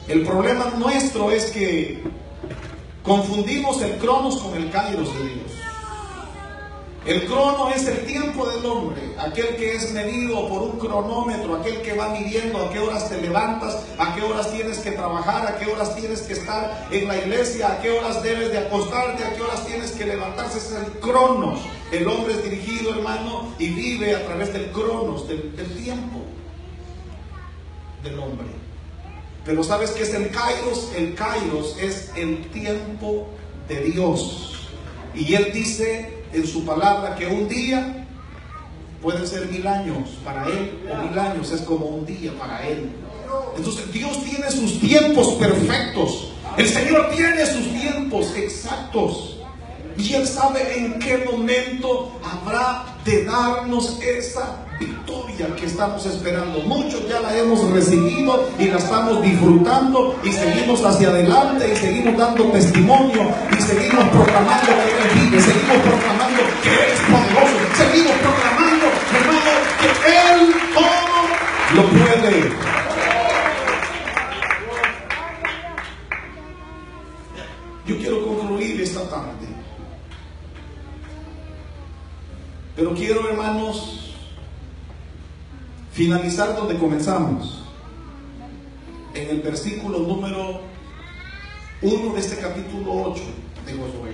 El problema nuestro es que confundimos el cronos con el kairos de Dios. El crono es el tiempo del hombre, aquel que es medido por un cronómetro, aquel que va midiendo a qué horas te levantas, a qué horas tienes que trabajar, a qué horas tienes que estar en la iglesia, a qué horas debes de acostarte, a qué horas tienes que levantarse. Ese es el cronos. El hombre es dirigido, hermano, y vive a través del cronos, del tiempo del hombre. Pero ¿sabes qué es el kairos? El kairos es el tiempo de Dios. Y Él dice en su palabra que un día puede ser 1000 años para Él, o 1000 años es como un día para Él. Entonces Dios tiene sus tiempos perfectos. El Señor tiene sus tiempos exactos. Y Él sabe en qué momento habrá de darnos esa victoria que estamos esperando. Muchos ya la hemos recibido y la estamos disfrutando, y seguimos hacia adelante y seguimos dando testimonio y seguimos proclamando que Él vive, seguimos proclamando que Él es poderoso, seguimos proclamando, hermano, que Él todo lo puede. Yo quiero concluir esta tarde, pero quiero, hermanos, finalizar donde comenzamos, en el versículo número 1 de este capítulo 8 de Josué.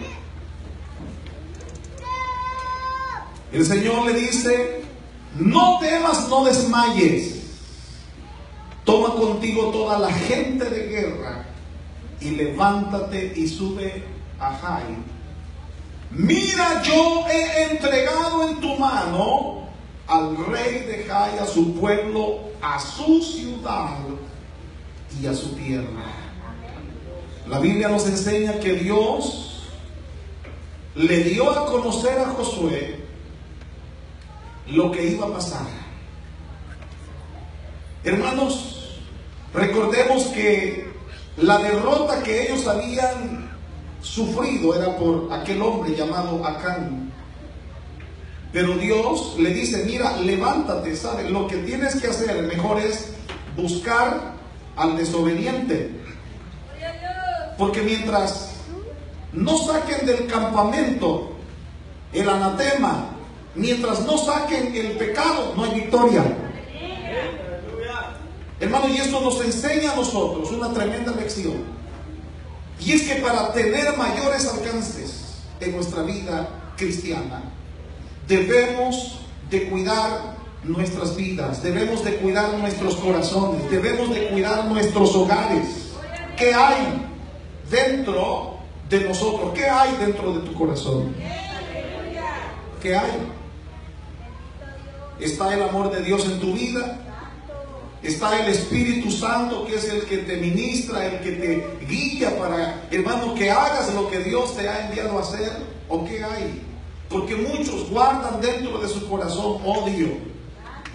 El Señor le dice: no temas, no desmayes, toma contigo toda la gente de guerra y levántate y sube a Jai. Mira, yo he entregado en tu mano al rey de Jai, a su pueblo, a su ciudad y a su tierra. La Biblia nos enseña que Dios le dio a conocer a Josué lo que iba a pasar. Hermanos, recordemos que la derrota que ellos habían sufrido era por aquel hombre llamado Acán. Pero Dios le dice: mira, levántate, ¿sabes? Lo que tienes que hacer mejor es buscar al desobediente. Porque mientras no saquen del campamento el anatema, mientras no saquen el pecado, no hay victoria. Hermano, y esto nos enseña a nosotros una tremenda lección. Y es que para tener mayores alcances en nuestra vida cristiana, debemos de cuidar nuestras vidas, debemos de cuidar nuestros corazones, debemos de cuidar nuestros hogares. ¿Qué hay dentro de nosotros? ¿Qué hay dentro de tu corazón? ¿Qué hay? ¿Está el amor de Dios en tu vida? ¿Está el Espíritu Santo, que es el que te ministra, el que te guía para, hermano, que hagas lo que Dios te ha enviado a hacer? ¿O qué hay? Porque muchos guardan dentro de su corazón odio,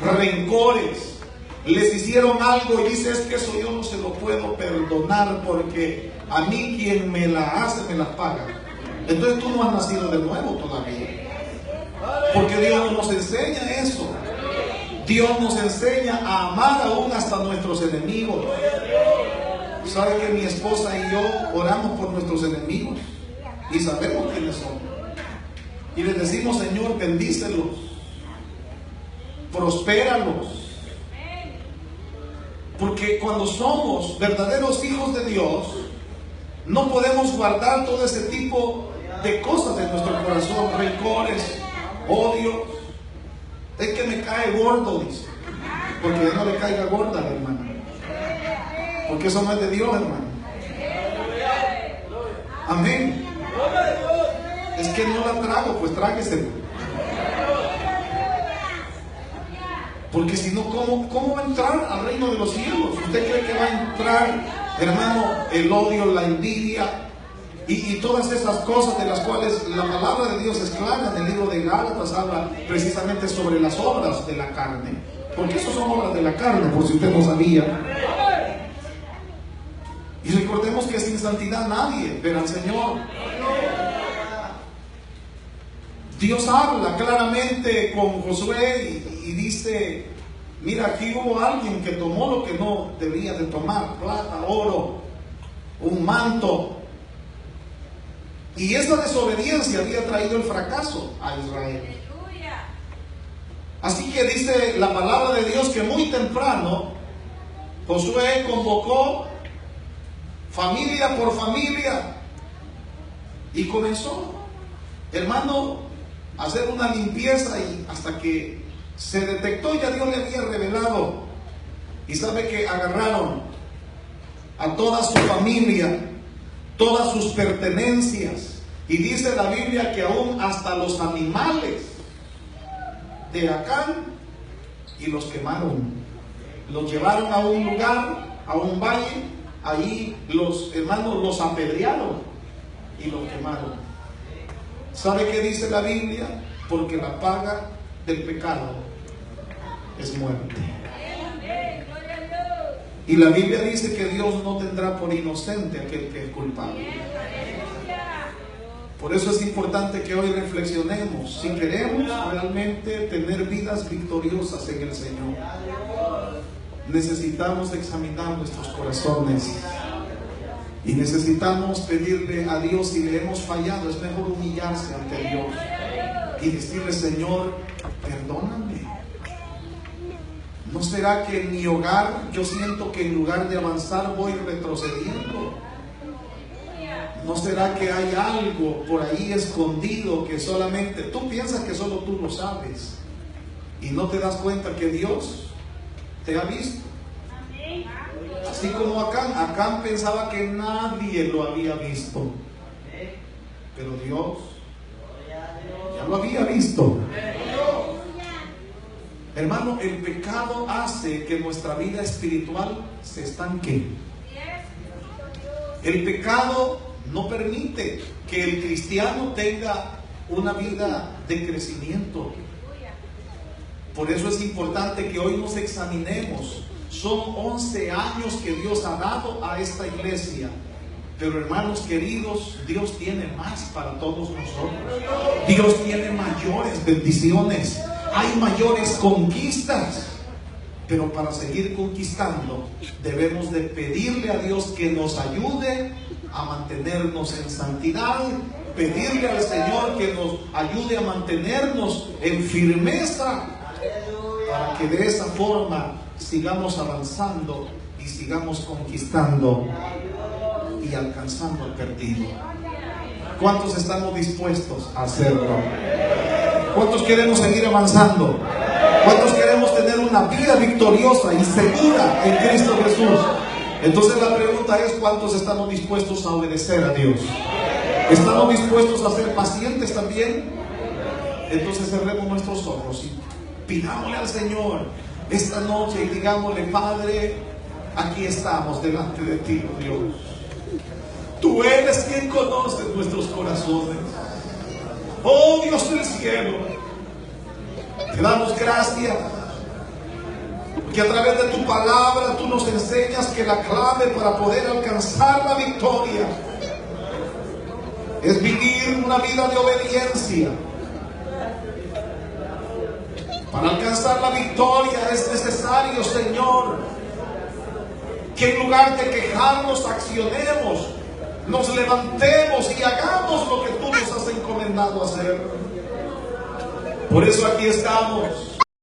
rencores. Les hicieron algo y dice: es que eso yo no se lo puedo perdonar, porque a mí quien me la hace me la paga. Entonces tú no has nacido de nuevo todavía, porque Dios nos enseña eso. Dios nos enseña a amar aún hasta nuestros enemigos. ¿Sabe que mi esposa y yo oramos por nuestros enemigos? Y sabemos quiénes son. Y les decimos: Señor, bendícelos, prospéralos. Porque cuando somos verdaderos hijos de Dios, no podemos guardar todo ese tipo de cosas en nuestro corazón: rencores, odios. Es que me cae gordo, dice. Porque no le caiga gorda, hermano. Porque eso no es de Dios, hermano. Amén. Es que no la trago, pues tráguese. Porque si no, ¿cómo va a entrar al reino de los cielos? ¿Usted cree que va a entrar, hermano, el odio, la envidia y todas esas cosas de las cuales la palabra de Dios es clara? En el libro de Gálatas habla precisamente sobre las obras de la carne, porque eso son obras de la carne, por si usted no sabía. Y recordemos que sin santidad nadie verá al Señor. Dios habla claramente con Josué y dice: mira, aquí hubo alguien que tomó lo que no debía de tomar: plata, oro, un manto. Y esa desobediencia había traído el fracaso a Israel. Así que dice la palabra de Dios que muy temprano Josué convocó familia por familia y comenzó, hermano, a hacer una limpieza, y hasta que se detectó, ya Dios le había revelado. Y sabe que agarraron a toda su familia, todas sus pertenencias, y dice la Biblia que aún hasta los animales de Acán, y los quemaron. Los llevaron a un lugar, a un valle, ahí los hermanos los apedrearon y los quemaron. ¿Sabe qué dice la Biblia? Porque la paga del pecado es muerte. Y la Biblia dice que Dios no tendrá por inocente aquel que es culpable. Por eso es importante que hoy reflexionemos si queremos realmente tener vidas victoriosas en el Señor. Necesitamos examinar nuestros corazones y necesitamos pedirle a Dios, si le hemos fallado, es mejor humillarse ante Dios y decirle: Señor, perdóname. ¿No será que en mi hogar yo siento que en lugar de avanzar voy retrocediendo? ¿No será que hay algo por ahí escondido que solamente tú piensas que solo tú lo sabes y no te das cuenta que Dios te ha visto? Así como Acán pensaba que nadie lo había visto, pero Dios ya lo había visto. Hermano, el pecado hace que nuestra vida espiritual se estanque. El pecado no permite que el cristiano tenga una vida de crecimiento. Por eso es importante que hoy nos examinemos. Son 11 años que Dios ha dado a esta iglesia. Pero hermanos queridos, Dios tiene más para todos nosotros. Dios tiene mayores bendiciones. Hay mayores conquistas. Pero para seguir conquistando, debemos de pedirle a Dios que nos ayude a mantenernos en santidad. Pedirle al Señor que nos ayude a mantenernos en firmeza, para que de esa forma sigamos avanzando y sigamos conquistando y alcanzando el perdido. ¿Cuántos estamos dispuestos a hacerlo? ¿Cuántos queremos seguir avanzando? ¿Cuántos queremos tener una vida victoriosa y segura en Cristo Jesús? Entonces la pregunta es: ¿cuántos estamos dispuestos a obedecer a Dios? ¿Estamos dispuestos a ser pacientes también? Entonces cerremos nuestros ojos y pidámosle al Señor esta noche y digámosle: Padre, aquí estamos delante de ti, oh Dios. Tú eres quien conoce nuestros corazones. Oh Dios del cielo, te damos gracias porque a través de tu palabra tú nos enseñas que la clave para poder alcanzar la victoria es vivir una vida de obediencia. Para alcanzar la victoria es necesario, Señor, que en lugar de quejarnos, accionemos, nos levantemos y hagamos lo que tú nos has encomendado hacer. Por eso aquí estamos,